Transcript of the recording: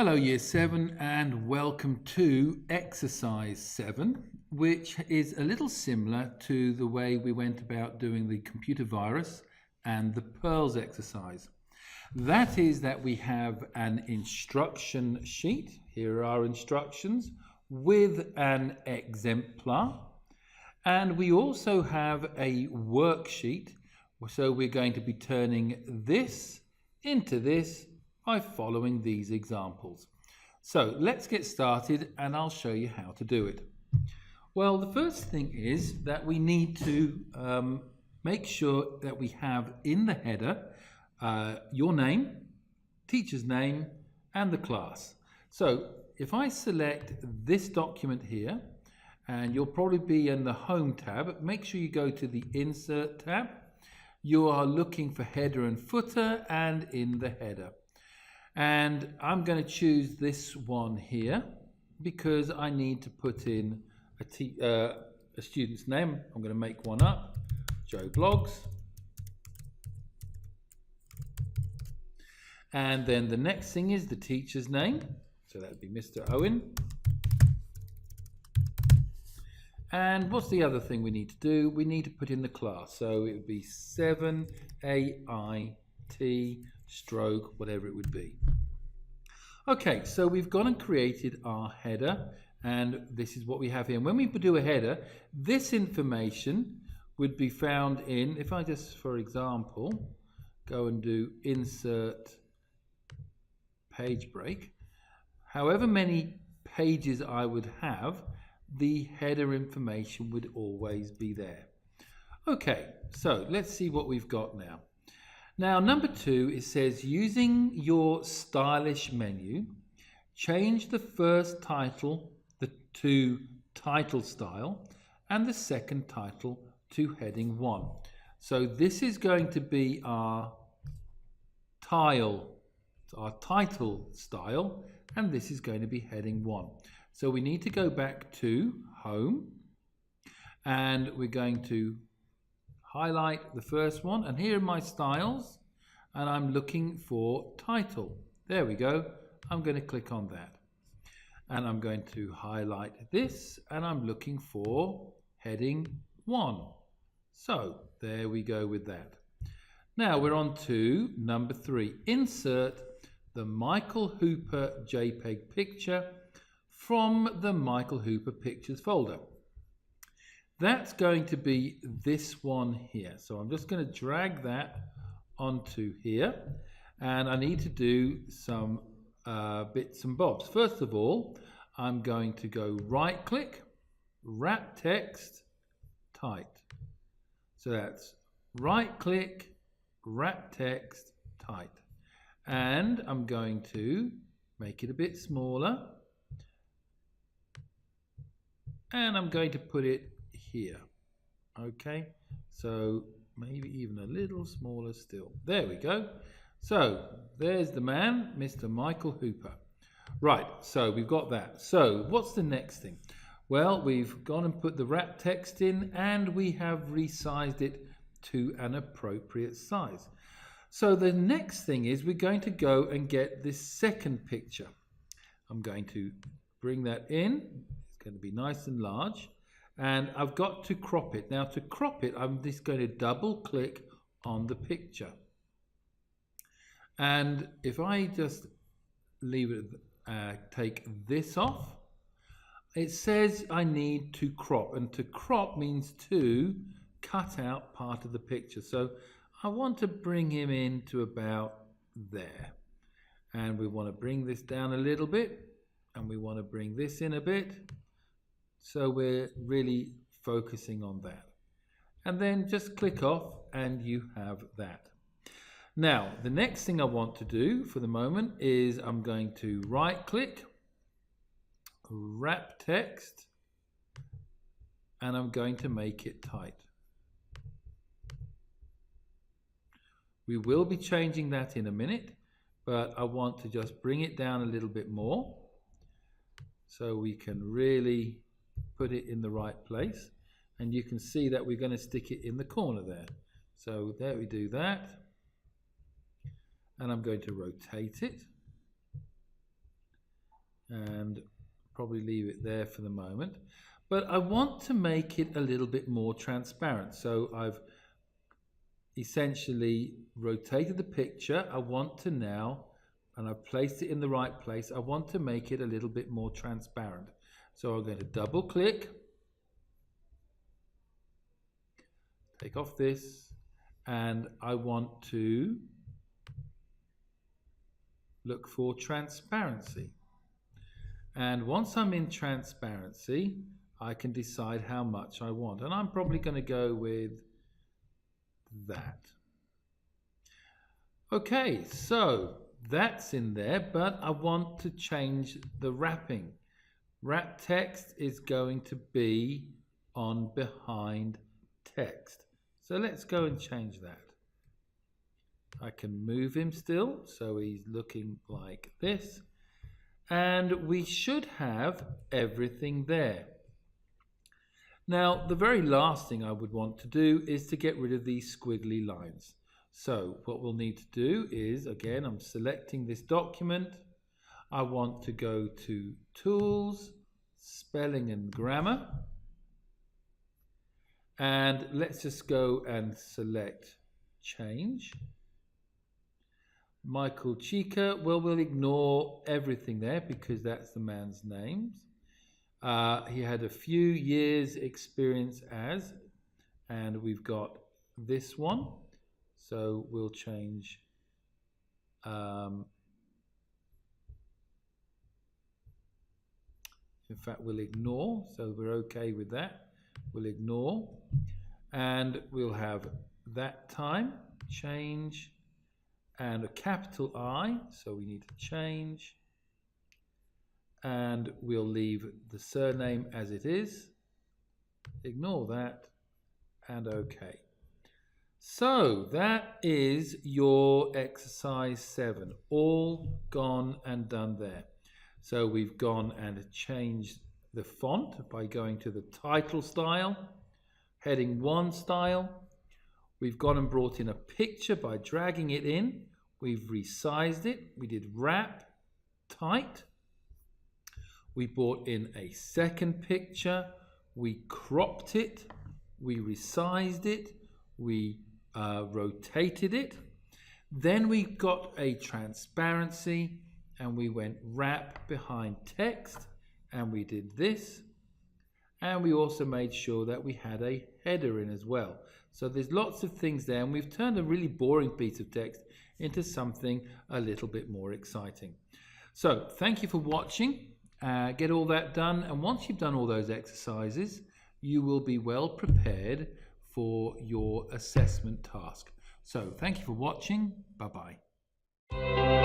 Hello Year 7 and welcome to Exercise 7, which is a little similar to the way we went about doing the computer virus and the Pearls exercise. That is that we have an instruction sheet. Here are our instructions with an exemplar. And we also have a worksheet. So we're going to be turning this into this by following these examples. So let's get started and I'll show you how to do it. Well, the first thing is that we need to make sure that we have in the header your name, teacher's name, and the class. So if I select this document here, and you'll probably be in the Home tab, make sure you go to the Insert tab. You are looking for header and footer, and in the header. And I'm going to choose this one here because I need to put in a student's name. I'm going to make one up, Joe Bloggs. And then the next thing is the teacher's name. So that would be Mr. Owen. And what's the other thing we need to do? We need to put in the class. So it would be 7AIT stroke, whatever it would be. Okay, so we've gone and created our header, and this is what we have here. And when we do a header, this information would be found in, if I just, for example, go and do insert page break, however many pages I would have, the header information would always be there. Okay, so let's see what we've got now. Now, number 2, it says, using your stylish menu, change the first title to title style and the second title to heading 1. So this is going to be our title style, and this is going to be heading 1. So we need to go back to Home, and we're going to highlight the first one, and here are my styles, and I'm looking for title. There we go. I'm going to click on that, and I'm going to highlight this, and I'm looking for heading 1. So there we go with that. Now we're on to number 3. Insert the Michael Hooper JPEG picture from the Michael Hooper Pictures folder. That's going to be this one here. So I'm just going to drag that onto here, and I need to do some bits and bobs. First of all, I'm going to go right click, wrap text, tight. So that's right click, wrap text, tight. And I'm going to make it a bit smaller, and I'm going to put it here. Okay, so maybe even a little smaller still. There we go. So there's the man, Mr. Michael Hooper. Right, so we've got that. So what's the next thing? Well, we've gone and put the wrap text in, and we have resized it to an appropriate size. So the next thing is we're going to go and get this second picture. I'm going to bring that in. It's going to be nice and large. And I've got to crop it. Now to crop it, I'm just going to double click on the picture. And if I just leave it, take this off, it says I need to crop. And to crop means to cut out part of the picture. So I want to bring him in to about there. And we want to bring this down a little bit. And we want to bring this in a bit. So we're really focusing on that. And then just click off and you have that. Now, the next thing I want to do for the moment is I'm going to right click, wrap text, and I'm going to make it tight. We will be changing that in a minute, but I want to just bring it down a little bit more so we can really put it in the right place, and you can see that we're going to stick it in the corner there. So there we do that, and I'm going to rotate it, and probably leave it there for the moment. But I want to make it a little bit more transparent. So I've essentially rotated the picture. I want to now, and I've placed it in the right place, I want to make it a little bit more transparent. So I'm going to double click, take off this, and I want to look for transparency. And once I'm in transparency, I can decide how much I want. And I'm probably going to go with that. Okay, so that's in there, but I want to change the wrapping. Wrap text is going to be on behind text. So let's go and change that. I can move him still, so he's looking like this. And we should have everything there. Now, the very last thing I would want to do is to get rid of these squiggly lines. So what we'll need to do is, again, I'm selecting this document. I want to go to Tools, Spelling and Grammar. And let's just go and select Change. Michael Chica, well, we'll ignore everything there because that's the man's names. He had a few years experience as, and we've got this one. So we'll change in fact, we'll ignore, so we're okay with that. We'll ignore, and we'll have that time, change, and a capital I, so we need to change, and we'll leave the surname as it is, ignore that, and okay. So that is your exercise 7, all gone and done there. So we've gone and changed the font by going to the title style, heading 1 style. We've gone and brought in a picture by dragging it in. We've resized it. We did wrap, tight. We brought in a second picture. We cropped it. We resized it. We rotated it. Then we got a transparency and we went wrap behind text and we did this. And we also made sure that we had a header in as well. So there's lots of things there, and we've turned a really boring piece of text into something a little bit more exciting. So thank you for watching. Get all that done, and once you've done all those exercises, you will be well prepared for your assessment task. So thank you for watching. Bye-bye.